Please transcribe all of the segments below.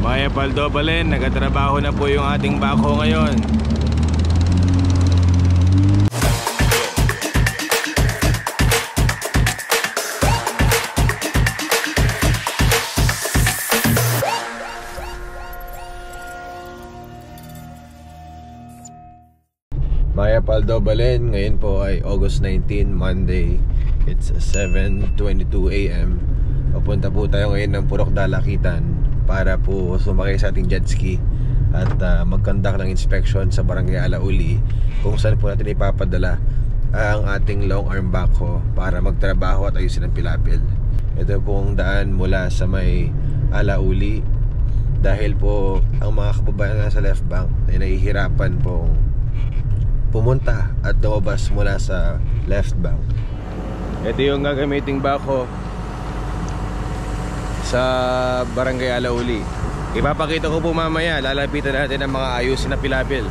Maya Paldo Balen, nagatrabaho na po yung ating bako ngayon. Maya Paldo Balen, ngayon po ay August 19, Monday. It's 7:22 AM. Papunta po tayo ngayon ng Purok Dalakitan para po sumakay sa ating jet ski at mag-conduct ng inspection sa Barangay Alauli, kung saan po natin ipapadala ang ating long arm backhoe para magtrabaho at ayusin ang pilapil. Ito pong daan mula sa may Alauli, dahil po ang mga kababayan sa left bank ay nahihirapan pong pumunta at lumabas mula sa left bank. Ito yung gagamiting backhoe sa Barangay Alauli. Ipapakita ko po mamaya, lalapitan natin ang mga ayusin na pilapil.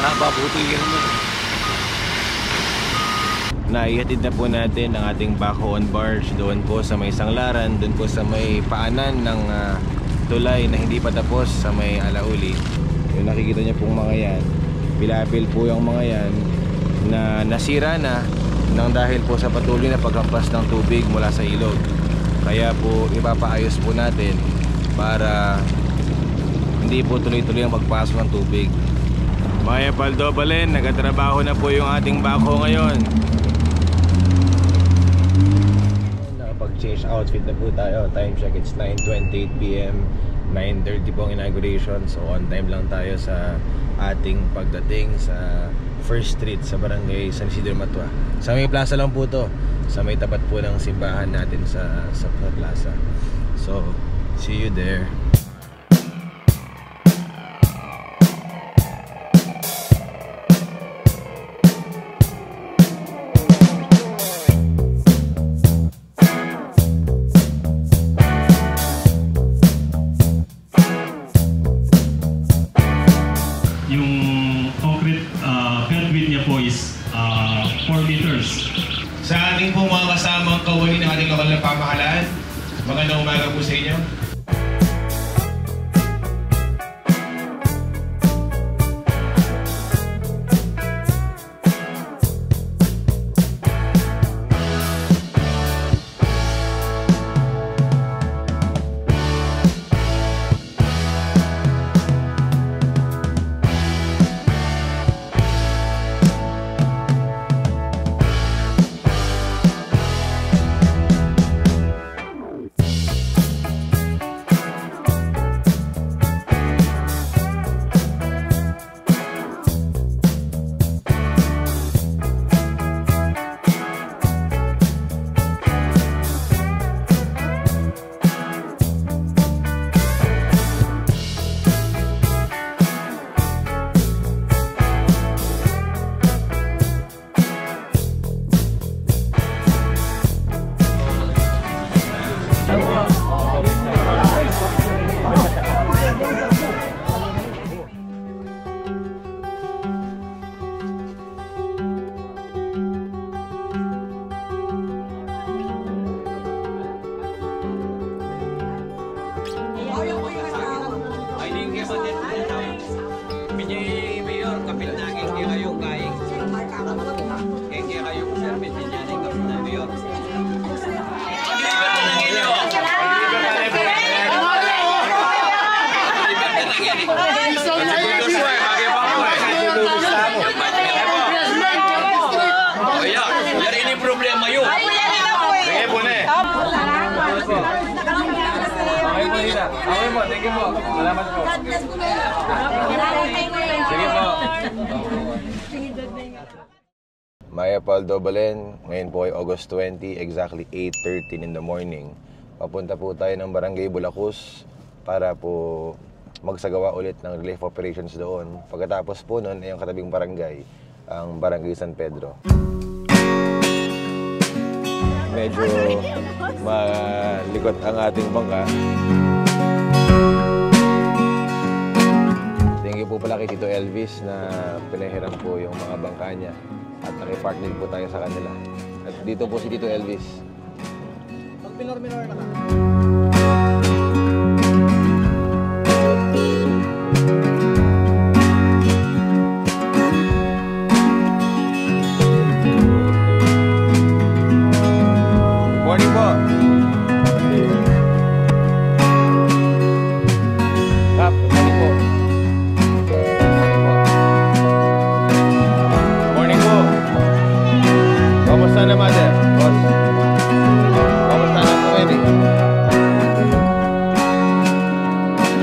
Napabutihin mo. Naihatid na po natin ang ating backhoe on barge doon po sa may Sanglaran, doon po sa may paanan ng tulay na hindi pa tapos sa may Alauli. Yung nakikita niyo pong mga yan, pilapil po yung mga yan na nasira na nang dahil po sa patuloy na paghampas ng tubig mula sa ilog. Kaya po ipapaayos po natin para hindi po tuloy-tuloy ang pagpasok ng tubig. Maya Paldo Balen, nagatrabaho na po yung ating backhoe ngayon. Change outfit na po tayo. Time check, it's 9:28 PM. 9:30 po ang inauguration. So on time lang tayo sa ating pagdating sa First Street sa Barangay San Isidro Matua. Sa may plaza lang po to, sa may tapat po ng simbahan natin sa plaza. So see you there. Sa ating pong mga kasamang kawani ng ating lokal na pamahalaan, magandang umaga po sa inyo. Okay po, thank you po. Salamat po. Sige po. Maya Paldo Balen, ngayon po ay August 20, exactly 8:13 in the morning. Papunta po tayo ng Barangay Bulacus para po magsagawa ulit ng relief operations doon. Pagkatapos po nun ay ang katabing barangay, ang Barangay San Pedro. Medyo malikot ang ating bangka. Thank you you po pala kay Tito Elvis na pinahiram po yung mga bangka niya. At nakipark din po tayo sa kanila. At dito po si Tito Elvis. Pag minor-minor na ka. Morning po! Kap, morning po. Morning po. Kamusta na, mother? Boss? Kamusta na po, Eddie?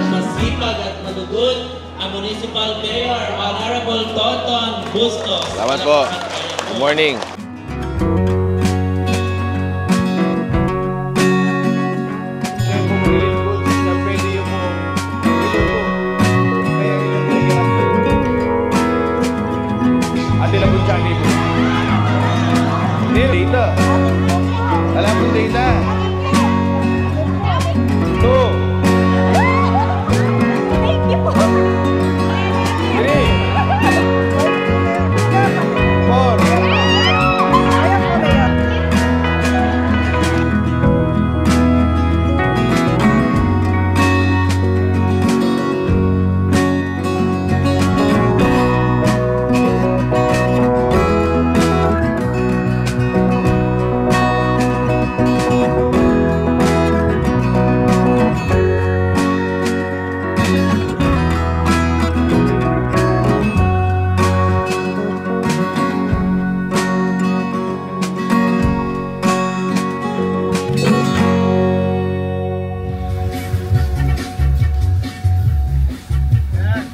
Masipag at malugod ang Municipal Mayor, Honorable Toton Bustos. Salamat po. Good morning. Data. Alam mo data. Two. Three. Four.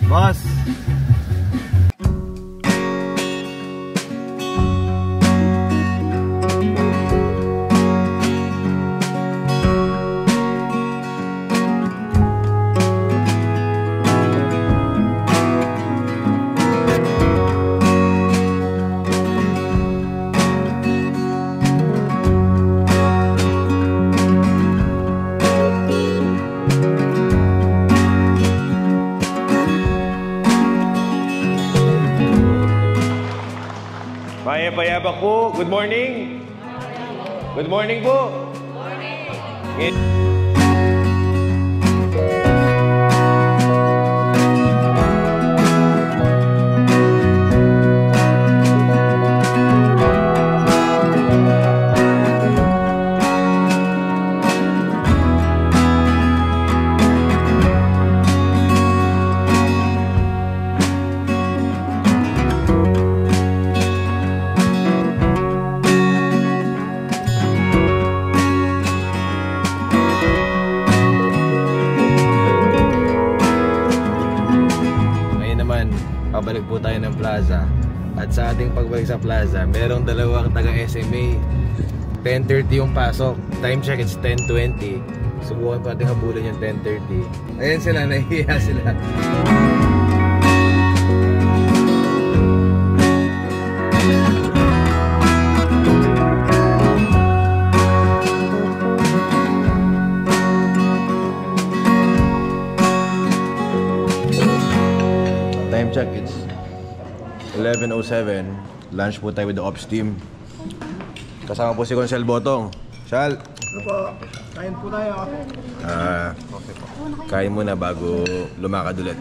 Boss. Bayabak po. Good morning. Good morning po. Good morning. Pabalik po tayo ng plaza. At sa ating pagbalik sa plaza, merong dalawang taga SMA. 10:30 yung pasok. Time check, it's 10:20. Subukan ko natin habulin yung 10:30. Ayan sila, nahihiya sila. Time check, it's 11:07. Lunch po tayo with the ops team. Kasama po si Consel Botong. Sal! Ano po? Kain po tayo. Kain muna bago lumakad ulit.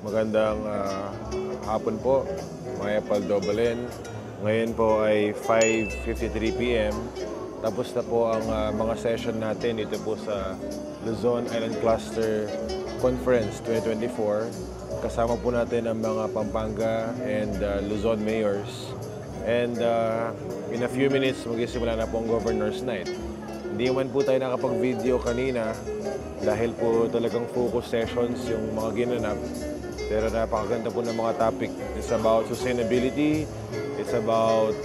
Magandang hapon po, mga Paldo Balen. Ngayon po ay 5:53 p.m. Tapos na po ang mga session natin dito po sa Luzon Island Cluster Conference 2024. Kasama po natin ang mga Pampanga and Luzon mayors. And in a few minutes, magsisimula na po ang Governor's Night. Hindi man po tayo nakapag-video kanina dahil po talagang focus sessions yung mga ginanap. Pero napakaganda po ng mga topic. It's about sustainability, it's about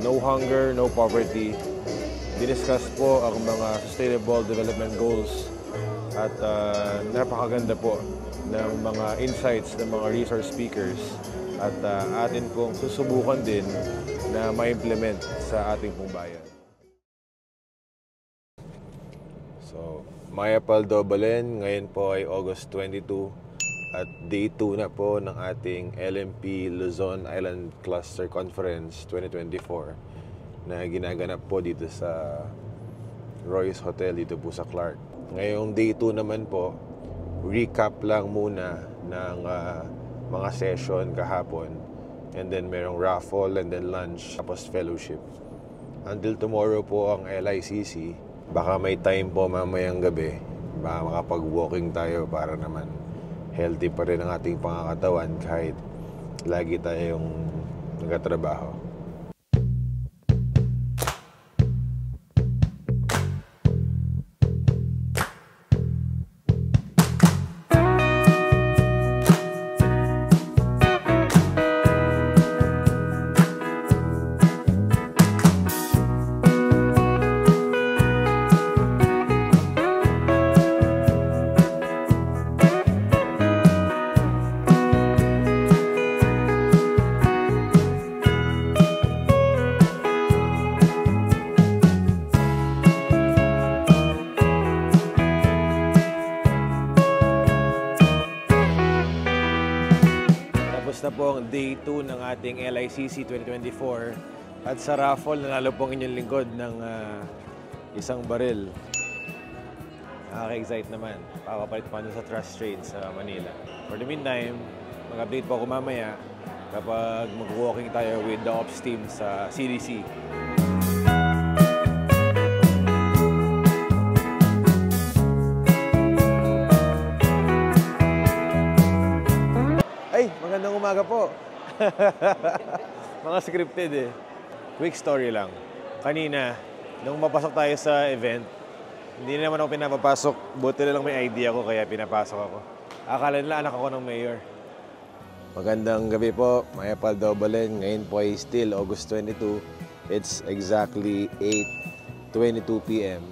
no hunger, no poverty. Diniscuss po ang mga sustainable development goals at napakaganda po ng mga insights ng mga resource speakers at atin pong susubukan din na ma-implement sa ating pong bayan. So, Maya Paldo Balen, ngayon po ay August 22 at day 2 na po ng ating LMP Luzon Island Cluster Conference 2024 na ginaganap po dito sa Royce Hotel dito po sa Clark. Ngayong day 2 naman po, recap lang muna ng mga session kahapon, and then merong raffle and then lunch tapos fellowship. Until tomorrow po ang LICC. Baka may time po mamayang gabi, baka makapag-walking tayo para naman healthy pa rin ang ating pangakatawan kahit lagi tayong nagtatrabaho. Na po ang day 2 ng ating LICC 2024 at sa raffle nanalo po ang inyong lingkod ng isang baril. Nakaka-excite naman. Papapalit pa sa trust train sa Manila. For the meantime, mag-update po ako mamaya kapag mag-walking tayo with the ops team sa CDC. Magandang umaga po. Mga scripted eh. Quick story lang. Kanina, nung mapasok tayo sa event, hindi naman ako pinapapasok. Buti na lang may idea ko kaya pinapasok ako. Akala nila anak ako ng mayor. Magandang gabi po, Maya Paldo Balen. Ngayon po ay still August 22. It's exactly 8:22 p.m.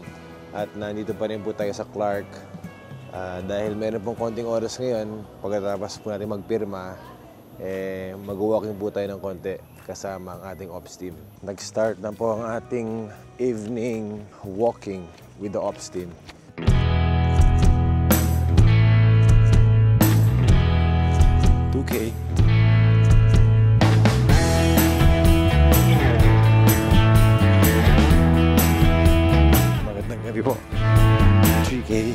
At nandito pa rin po tayo sa Clark. Dahil meron pong konting oras ngayon, pagkatapos po natin magpirma, mag-walking po tayo ng konti kasama ang ating ops team. Nag-start na po ang ating evening walking with the ops team. Magandang gabi po. 3K.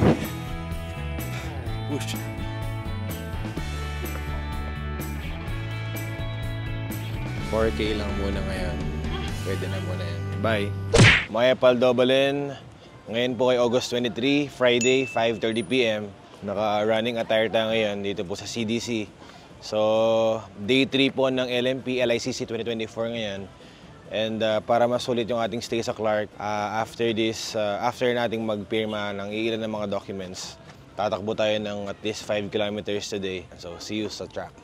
Push. $4K lang muna ngayon. Pwede na muna yan. Bye! Maya Paldo Balen. Ngayon po kay August 23, Friday, 5:30 p.m. Naka-running attire tayo ngayon dito po sa CDC. So, day 3 po ng LMP LICC 2024 ngayon. And para masulit yung ating stay sa Clark, after nating magpirma ng iilan ng mga documents, tatakbo tayo ng at least 5 kilometers today. So, see you sa track.